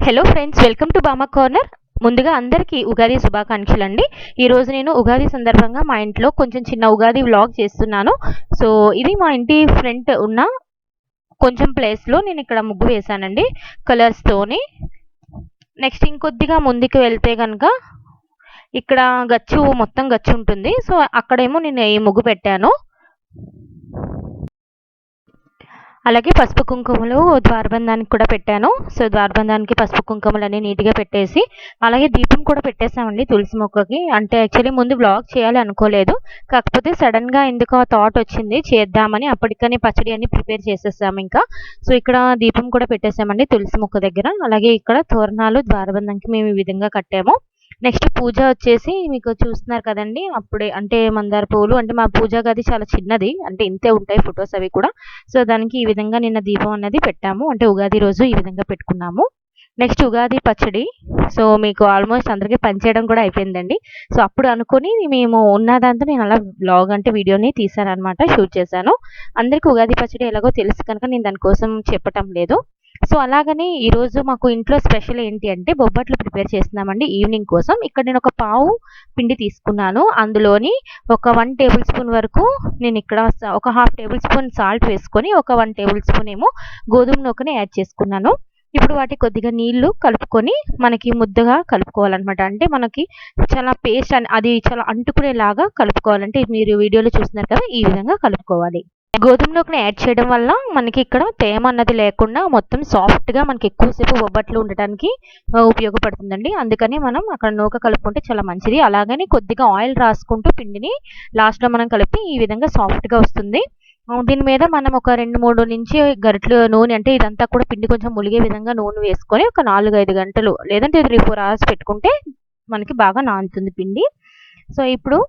Hello friends, welcome to బామా corner. ముందుగా అందరికీ ఉగాది శుభాకాంక్షలు అండి. ఈరోజు నేను ఉగాది సందర్భంగా మా ఇంట్లో కొంచెం చిన్న ఉగాది వ్లాగ్ చేస్తున్నాను. సో ఇది మా ఇంటి ఫ్రంట్ ఉన్న కొంచెం ప్లేస్లో నేను ఇక్కడ ముగ్గు వేశానండి కలర్స్తోని. నెక్స్ట్ ఇంకొద్దిగా ముందుకు వెళ్తే కనుక ఇక్కడ గచ్చు మొత్తం గచ్చు ఉంటుంది. సో అక్కడేమో నేను ఈ ముగ్గు పెట్టాను. అలాగే పసుపు కుంకుమలు ద్వారబంధానికి కూడా పెట్టాను. సో ద్వారబంధానికి పసుపు కుంకుమలన్నీ నీట్గా పెట్టేసి అలాగే దీపం కూడా పెట్టేసామండి తులసి మొక్కకి. అంటే యాక్చువల్లీ ముందు వ్లాగ్ చేయాలి అనుకోలేదు, కాకపోతే సడన్గా ఎందుకో ఆ థాట్ వచ్చింది చేద్దామని. అప్పటికనే పచ్చడి అన్ని ప్రిపేర్ చేసేసాము ఇంకా. సో ఇక్కడ దీపం కూడా పెట్టేసామండి తులసి మొక్క దగ్గర. అలాగే ఇక్కడ తోరణాలు ద్వారబంధానికి మేము ఈ విధంగా కట్టాము. నెక్స్ట్ పూజ వచ్చేసి మీకు చూస్తున్నారు కదండి, అప్పుడే అంటే మందార పువ్వులు, అంటే మా పూజా గది చాలా చిన్నది, అంటే ఇంతే ఉంటాయి ఫొటోస్ అవి కూడా. సో దానికి ఈ విధంగా నిన్న దీపం అనేది పెట్టాము, అంటే ఉగాది రోజు ఈ విధంగా పెట్టుకున్నాము. నెక్స్ట్ ఉగాది పచ్చడి. సో మీకు ఆల్మోస్ట్ అందరికీ పనిచేయడం కూడా అయిపోయిందండి. సో అప్పుడు అనుకుని మేము ఉన్నదంతా నేను అలా బ్లాగ్ అంటే వీడియోని తీసాను అనమాట, షూట్ చేశాను. అందరికీ ఉగాది పచ్చడి ఎలాగో తెలుసు కనుక నేను దానికోసం చెప్పటం లేదు. సో అలాగని ఈరోజు మాకు ఇంట్లో స్పెషల్ ఏంటి అంటే బొబ్బట్లు ప్రిపేర్ చేస్తున్నామండి ఈవినింగ్ కోసం. ఇక్కడ నేను ఒక పావు పిండి తీసుకున్నాను. అందులోని ఒక 1 టేబుల్ స్పూన్ వరకు నేను ఇక్కడ ఒక హాఫ్ టేబుల్ స్పూన్ సాల్ట్ వేసుకొని ఒక 1 టేబుల్ స్పూన్ ఏమో గోధుమ నూకని యాడ్ చేసుకున్నాను. ఇప్పుడు వాటి కొద్దిగా నీళ్లు కలుపుకొని మనకి ముద్దగా కలుపుకోవాలన్నమాట. అంటే మనకి చాలా పేస్ట్ అది చాలా అంటుకునేలాగా కలుపుకోవాలంటే మీరు వీడియోలో చూస్తున్నారు కదా, ఈ విధంగా కలుపుకోవాలి. గోధుమ నూకని యాడ్ చేయడం వల్ల మనకి ఇక్కడ తేమ అన్నది లేకుండా మొత్తం సాఫ్ట్గా మనకి ఎక్కువసేపు బొబ్బట్లు ఉండటానికి ఉపయోగపడుతుందండి. అందుకని మనం అక్కడ నూక కలుపుకుంటే చాలా మంచిది. అలాగని కొద్దిగా ఆయిల్ రాసుకుంటూ పిండిని లాస్ట్లో మనం కలిపి ఈ విధంగా సాఫ్ట్గా వస్తుంది. దీని మీద మనం ఒక 2-3 నుంచి గరిటెలు నూనె, అంటే ఇదంతా కూడా పిండి కొంచెం ములిగే విధంగా నూనె వేసుకొని ఒక 4-5 గంటలు లేదంటే 3-4 అవర్స్ పెట్టుకుంటే మనకి బాగా నానుతుంది పిండి. సో ఇప్పుడు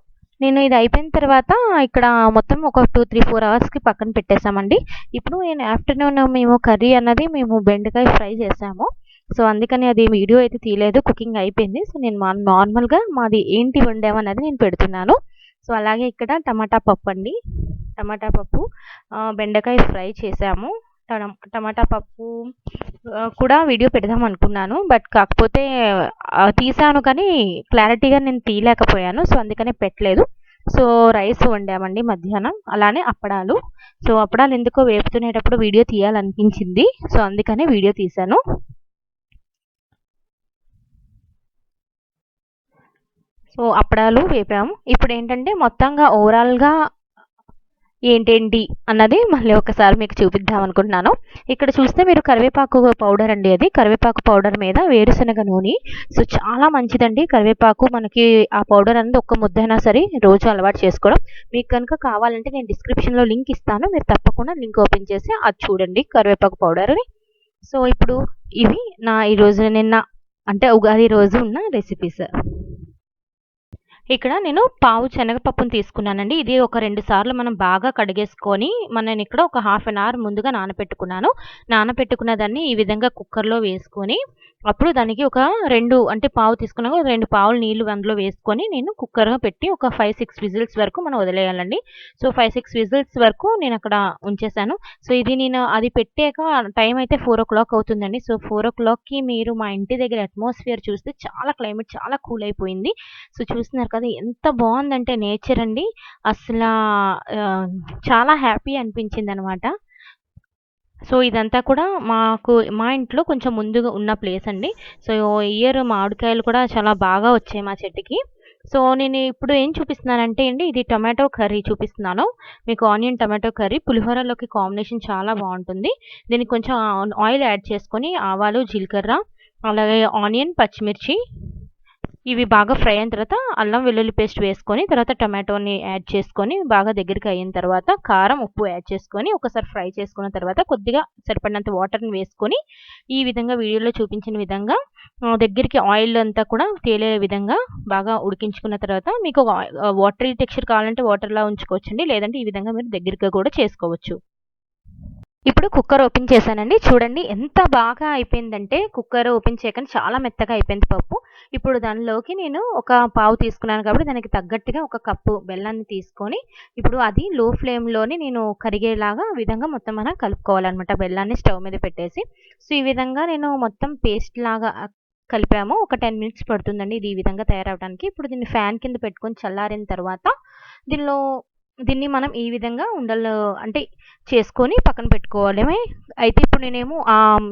నేను ఇది అయిపోయిన తర్వాత ఇక్కడ మొత్తం ఒక 2-3-4 అవర్స్కి పక్కన పెట్టేసామండి. ఇప్పుడు నేను ఆఫ్టర్నూన్ మేము కర్రీ అన్నది మేము బెండకాయ ఫ్రై చేసాము. సో అందుకని అది వీడియో అయితే తీయలేదు, కుకింగ్ అయిపోయింది. సో నేను నార్మల్గా మాది ఏంటి వండామన్నది నేను పెడుతున్నాను. సో అలాగే ఇక్కడ టమాటా పప్పు అండి, టమాటా పప్పు, బెండకాయ ఫ్రై చేసాము. టమాటా పప్పు కూడా వీడియో పెడదాం అనుకున్నాను, బట్ కాకపోతే తీసాను కానీ క్లారిటీగా నేను తీయలేకపోయాను. సో అందుకనే పెట్టలేదు. సో రైస్ వండామండి మధ్యాహ్నం. అలానే అప్పడాలు. సో అప్పడాలు ఎందుకో వేపుతునేటప్పుడు వీడియో తీయాలనిపించింది, సో అందుకనే వీడియో తీశాను. సో అప్పడాలు వేపాము. ఇప్పుడు ఏంటంటే మొత్తంగా ఓవరాల్గా ఏంటేంటి అన్నది మళ్ళీ ఒకసారి మీకు చూపిద్దాం అనుకుంటున్నాను. ఇక్కడ చూస్తే మీరు కరివేపాకు పౌడర్ అండి, అది కరివేపాకు పౌడర్ మీద వేరుశనగ నూనె. సో చాలా మంచిదండి కరివేపాకు. మనకి ఆ పౌడర్ అనేది ఒక్క ముద్దైనా సరే రోజు అలవాటు చేసుకోవడం. మీకు కనుక కావాలంటే నేను డిస్క్రిప్షన్లో లింక్ ఇస్తాను, మీరు తప్పకుండా లింక్ ఓపెన్ చేసి అది చూడండి కరివేపాకు పౌడర్ని. సో ఇప్పుడు ఇవి నా ఈరోజు నిన్న అంటే ఉగాది రోజు ఉన్న రెసిపీస్. ఇక్కడ నేను పావు శనగపప్పును తీసుకున్నానండి. ఇది ఒక 2 సార్లు మనం బాగా కడిగేసుకొని నేను ఇక్కడ ఒక హాఫ్ అన్ అవర్ ముందుగా నానపెట్టుకున్నాను. నానపెట్టుకున్న దాన్ని ఈ విధంగా కుక్కర్లో వేసుకొని అప్పుడు దానికి ఒక 2 అంటే పావు తీసుకున్నాక 2 పావులు నీళ్లు అందులో వేసుకొని నేను కుక్కర్గా పెట్టి ఒక 5-6 విజిల్స్ వరకు మనం వదిలేయాలండి. సో 5-6 విజిల్స్ వరకు నేను అక్కడ ఉంచేసాను. సో ఇది నేను అది పెట్టాక టైం అయితే 4 o'clock అవుతుందండి. సో 4 o'clockకి మీరు మా ఇంటి దగ్గర అట్మాస్ఫియర్ చూస్తే చాలా క్లైమేట్ చాలా కూల్ అయిపోయింది. సో చూస్తున్నారు కదా ఎంత బాగుందంటే నేచర్ అండి. అసలు చాలా హ్యాపీ అనిపించింది అనమాట. సో ఇదంతా కూడా మా ఇంట్లో కొంచెం ముందుగా ఉన్న ప్లేస్ అండి. సో ఇయర్ మామిడికాయలు కూడా చాలా బాగా వచ్చాయి మా చెట్టుకి. సో నేను ఇప్పుడు ఏం చూపిస్తున్నానంటే అండి, ఇది టొమాటో కర్రీ చూపిస్తున్నాను మీకు. ఆనియన్ టొమాటో కర్రీ పులిహోరలోకి కాంబినేషన్ చాలా బాగుంటుంది. దీనికి కొంచెం ఆయిల్ యాడ్ చేసుకొని ఆవాలు, జీలకర్ర, అలాగే ఆనియన్, పచ్చిమిర్చి ఇవి బాగా ఫ్రై అయిన తర్వాత అల్లం వెల్లుల్లి పేస్ట్ వేసుకొని తర్వాత టమాటోని యాడ్ చేసుకొని బాగా దగ్గరికి అయిన తర్వాత కారం, ఉప్పు యాడ్ చేసుకొని ఒకసారి ఫ్రై చేసుకున్న తర్వాత కొద్దిగా సరిపడినంత వాటర్ని వేసుకొని ఈ విధంగా వీడియోలో చూపించిన విధంగా దగ్గరికి ఆయిల్ అంతా కూడా తేలే విధంగా బాగా ఉడికించుకున్న తర్వాత మీకు వాటరీ టెక్స్చర్ కావాలంటే వాటర్లా ఉంచుకోవచ్చండి, లేదంటే ఈ విధంగా మీరు దగ్గరగా కూడా చేసుకోవచ్చు. ఇప్పుడు కుక్కర్ ఓపెన్ చేశానండి. చూడండి ఎంత బాగా అయిపోయిందంటే కుక్కర్ ఓపెన్ చేయగానే చాలా మెత్తగా అయిపోయింది పప్పు. ఇప్పుడు దానిలోకి నేను ఒక పావు తీసుకున్నాను కాబట్టి దానికి తగ్గట్టుగా ఒక కప్పు బెల్లాన్ని తీసుకొని ఇప్పుడు అది లో ఫ్లేమ్‌లోనే నేను కరిగేలాగా ఆ విధంగా మొత్తం మనం కలుపుకోవాలనమాట. బెల్లాన్ని స్టవ్ మీద పెట్టేసి. సో, ఈ విధంగా నేను మొత్తం పేస్ట్‌లాగా కలిపాము. ఒక 10 మినిట్స్ పడుతుందండి ఇది ఈ విధంగా తయారవ్వడానికి. ఇప్పుడు దీన్ని ఫ్యాన్ కింద పెట్టుకొని చల్లారిన తర్వాత దీనిలో దీన్ని మనం ఈ విధంగా ఉండలు అంటే చేసుకొని పక్కన పెట్టుకోవడమే. అయితే ఇప్పుడు నేనేమో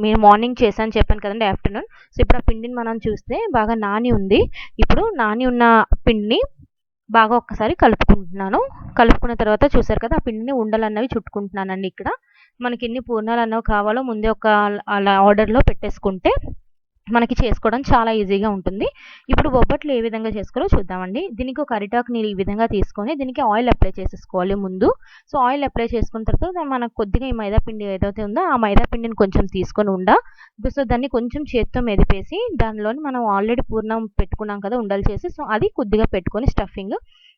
నేను మార్నింగ్ చేశాను చెప్పాను కదండీ ఆఫ్టర్‌నూన్. సో, ఇప్పుడు ఆ పిండిని మనం చూస్తే బాగా నాని ఉంది. ఇప్పుడు నాని ఉన్న పిండిని బాగా ఒక్కసారి కలుపుకుంటున్నాను. కలుపుకున్న తర్వాత చూసారు కదా! ఆ పిండిని ఉండలన్నవి చుట్టుకుంటున్నానండి ఇక్కడ. మనకెన్ని పూర్ణాలన్నవి కావాలో ముందే అలా ఆర్డర్‌లో పెట్టేసుకుంటే మనకి చేసుకోవడం చాలా ఈజీగా ఉంటుంది. ఇప్పుడు బొబ్బట్లు ఏ విధంగా చేసుకోవాలో చూద్దామండి. దీనికి ఒక అరిటాకుని ఈ విధంగా తీసుకొని దీనికి ఆయిల్ అప్లై చేసేసుకోవాలి ముందు. సో, ఆయిల్ అప్లై చేసుకున్న తర్వాత మనకు కొద్దిగా ఈ మైదా పిండి ఏదైతే ఉందో ఆ మైదా పిండిని కొంచెం తీసుకొని సో, దాన్ని కొంచెం చేత్తో మెదిపేసి దానిలోని మనం ఆల్రెడీ పూర్ణం పెట్టుకున్నాం కదా! ఉండలు చేసి సో, అది కొద్దిగా పెట్టుకొని స్టఫింగ్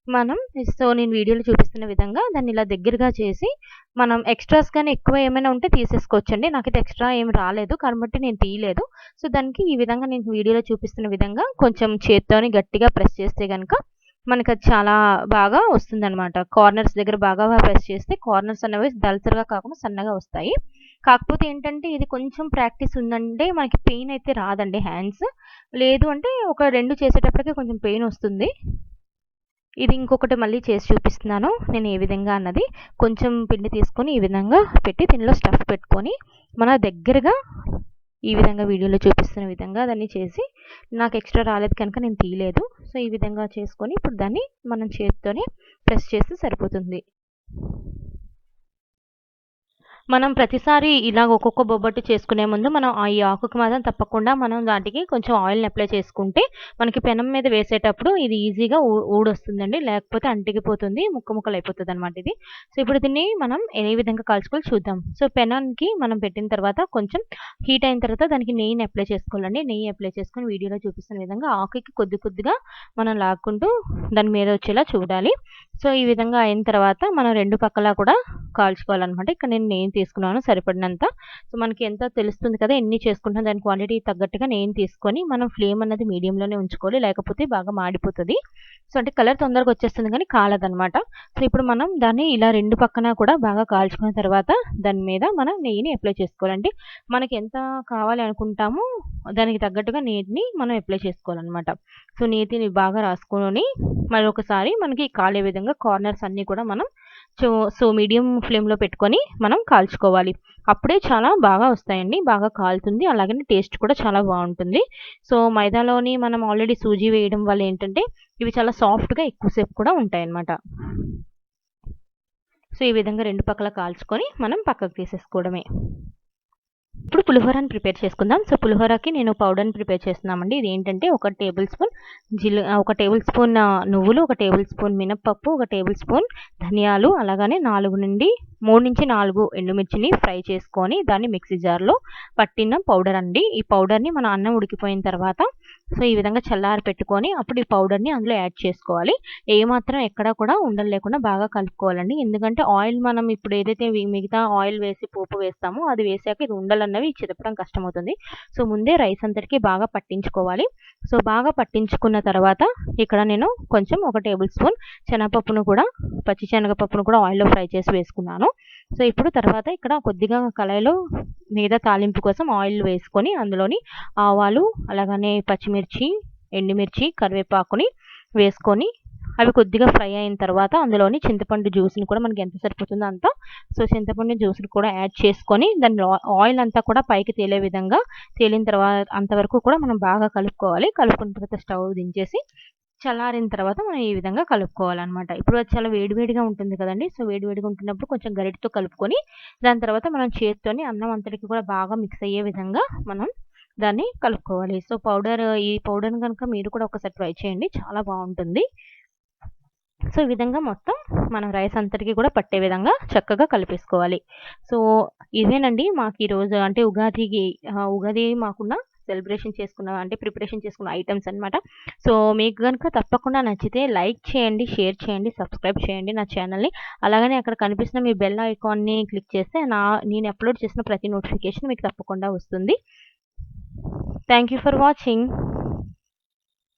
మనం నేను వీడియోలో చూపిస్తున్న విధంగా దాన్ని ఇలా దగ్గరగా చేసి మనం ఎక్స్‌ట్రాస్ గాని ఎక్కువ ఏమైనా ఉంటే తీసేసుకోవచ్చండి. నాకైతే ఎక్స్‌ట్రా ఏమి రాలేదు కాబట్టి నేను తీయలేదు. సో, దానికి ఈ విధంగా నేను వీడియోలో చూపిస్తున్న విధంగా కొంచెం చేత్తోని గట్టిగా ప్రెస్ చేస్తే గనక మనకది చాలా బాగా వస్తుందనమాట. కార్నర్స్ దగ్గర బాగా ప్రెస్ చేస్తే కార్నర్స్ అనేవి దళసరిగా కాకుండా సన్నగా వస్తాయి. కాకపోతే ఏంటంటే ఇది కొంచెం ప్రాక్టీస్ ఉందంటే మనకి పెయిన్ అయితే రాదండి హ్యాండ్స్. లేదు అంటే ఒక 2 చేసేటప్పటికి కొంచెం పెయిన్ వస్తుంది. ఇది ఇంకొకటి మళ్ళీ చేసి చూపిస్తున్నాను. నేను ఏ విధంగా అన్నది. కొంచెం పిండి తీసుకొని ఈ విధంగా పెట్టి దీనిలో స్టఫ్ పెట్టుకొని మన దగ్గరగా ఈ విధంగా వీడియోలో చూపిస్తున్న విధంగా దాన్ని చేసి నాకు ఎక్స్‌ట్రా రాలేదు కనుక నేను తీయలేదు. సో, ఈ విధంగా చేసుకొని ఇప్పుడు దాన్ని మనం చేత్తోనే ప్రెస్ చేస్తే సరిపోతుంది. మనం ప్రతిసారి ఇలాగ ఒక్కొక్క బొబ్బట్టు చేసుకునే ముందు మనం ఈ ఆకుకి మాత్రం తప్పకుండా మనం వాటికి కొంచెం ఆయిల్‌ని అప్లై చేసుకుంటే మనకి పెనం మీద వేసేటప్పుడు ఇది ఈజీగా ఊడొస్తుందండి. లేకపోతే అంటికిపోతుంది. ముక్కలయిపోతదనమాట ఇది. సో, ఇప్పుడు దీన్ని మనం ఏ విధంగా కాల్చుకోవాలో చూద్దాం. సో, పెనానికి మనం పెట్టిన తర్వాత కొంచెం హీట్ అయిన తర్వాత దానికి నెయ్యిని అప్లై చేసుకోవాలండి. నెయ్యి అప్లై చేసుకొని వీడియోలో చూపిస్తున్న విధంగా ఆకుకి కొద్దిగా మనం లాక్కుంటూ దాని మీద వచ్చేలా చూడాలి. సో, ఈ విధంగా అయిన తర్వాత మనం 2 పక్కలా కూడా కాల్చుకోవాలనమాట. ఇక్కడ నేను నెయ్యిని తీసుకున్నాను సరిపడినంత. సో, మనకి ఎంత తెలుస్తుంది కదా! ఎన్ని చేసుకుంటున్నాం దాని క్వాంటిటీ తగ్గట్టుగా నెయ్యిని తీసుకొని మనం ఫ్లేమ్ అన్నది మీడియంలోనే ఉంచుకోవాలి. లేకపోతే బాగా మాడిపోతది. సో, అంటే కలర్ తొందరగా వచ్చేస్తుంది కానీ కాలదనమాట. సో, ఇప్పుడు మనం దాన్ని ఇలా 2 పక్కన కూడా బాగా కాల్చుకున్న తర్వాత దాని మీద మనం నెయ్యిని అప్లై చేసుకోవాలండి. మనకి ఎంత కావాలి అనుకుంటామో దానికి తగ్గట్టుగా నెయ్యిని మనం అప్లై చేసుకోవాలనమాట. సో, నెయ్యిని బాగా రాసుకొని మరొకసారి మనకి కాలే విధంగా కార్నర్స్ అన్నీ కూడా మనం సో, మీడియం ఫ్లేమ్‌లో పెట్టుకొని మనం కాల్చుకోవాలి. అప్పుడే చాలా బాగా వస్తాయండి. బాగా కాలుతుంది. అలాగనే టేస్ట్ కూడా చాలా బావుంటుంది. సో, మైదాలోని మనం ఆల్రెడీ సూజీ వేయడం వల్ల ఏంటంటే ఇవి చాలా సాఫ్ట్‌గా ఎక్కువ సేపు కూడా ఉంటాయన్నమాట. సో, ఈ విధంగా 2 పక్కల కాల్చుకొని మనం పక్కకు తీసేసుకోవడమే. ఇప్పుడు పులిహోరని ప్రిపేర్ చేసుకుందాం. సో, పులిహోరకి నేను పౌడర్‌ని ప్రిపేర్ చేస్తున్నామండి. ఇదేంటంటే ఒక టేబుల్ స్పూన్ నువ్వులు, ఒక టేబుల్ స్పూన్ మినపప్పు, ఒక టేబుల్ స్పూన్ ధనియాలు, అలాగనే 3-4 ఎండుమిర్చిని ఫ్రై చేసుకొని దాన్ని మిక్సీ జార్‌లో పట్టిన పౌడర్ అండి. ఈ పౌడర్‌ని మనం అన్నం ఉడికిపోయిన తర్వాత సో, ఈ విధంగా చల్లారి పెట్టుకొని అప్పుడు ఈ పౌడర్‌ని అందులో యాడ్ చేసుకోవాలి. ఏమాత్రం ఎక్కడ కూడా ఉండలు లేకుండా బాగా కలుపుకోవాలండి. ఎందుకంటే ఆయిల్ మనం ఇప్పుడు ఏదైతే మిగతా ఆయిల్ వేసి పోపు వేస్తామో అది వేసాక ఇది ఉండలన్నవి చిదపడం కష్టమవుతుంది. సో, ముందే రైస్ అంతటికి బాగా పట్టించుకోవాలి. సో, బాగా పట్టించుకున్న తర్వాత ఇక్కడ నేను కొంచెం ఒక టేబుల్ స్పూన్ పచ్చి శనగపప్పును కూడా ఆయిల్‌లో ఫ్రై చేసి వేసుకున్నాను. సో, ఇప్పుడు తర్వాత ఇక్కడ కొద్దిగా కళాయిలో మీద తాలింపు కోసం ఆయిల్ వేసుకొని అందులోని ఆవాలు, అలాగనే పచ్చిమిర్చి, ఎండుమిర్చి, కరివేపాకుని వేసుకొని అవి కొద్దిగా ఫ్రై అయిన తర్వాత అందులోని చింతపండు జ్యూస్‌ని కూడా మనకి ఎంత సరిపోతుందో అంత సో, చింతపండు జ్యూస్‌ని కూడా యాడ్ చేసుకొని దానిలో ఆయిల్ అంతా కూడా పైకి తేలే విధంగా తేలిన అంతవరకు కూడా మనం బాగా కలుపుకోవాలి. కలుపుకున్న తర్వాత స్టవ్ దించేసి చల్లారిన తర్వాత మనం ఈ విధంగా కలుపుకోవాలనమాట. ఇప్పుడు అది చాలా వేడిగా ఉంటుంది కదండీ! సో, వేడిగా ఉంటున్నప్పుడు కొంచెం గరిటెతో కలుపుకొని దాని తర్వాత మనం చేత్తోని అన్నం అంతటికి కూడా బాగా మిక్స్ అయ్యే విధంగా మనం దాన్ని కలుపుకోవాలి. సో, ఈ పౌడర్‌ని గనుక మీరు కూడా ఒకసారి ట్రై చేయండి. చాలా బావుంటుంది. సో, ఈ విధంగా మొత్తం మనం రైస్ అంతటికి కూడా పట్టే విధంగా చక్కగా కలిపేసుకోవాలి. సో, ఇవేనండి మాకు ఈరోజు అంటే ఉగాది మాకున్న ప్రిపరేషన్ చేసుకున్న ఐటెమ్స్ అన్నమాట. సో, మీకు గనుక తప్పకుండా నచ్చితే లైక్ చేయండి, షేర్ చేయండి, సబ్స్క్రైబ్ చేయండి నా ఛానల్‌ని. అలాగనే అక్కడ కనిపిస్తున్న మీ బెల్ ఐకాన్‌ని క్లిక్ చేస్తే నేను అప్‌లోడ్ చేసిన ప్రతి నోటిఫికేషన్ మీకు తప్పకుండా వస్తుంది. Thank you for watching.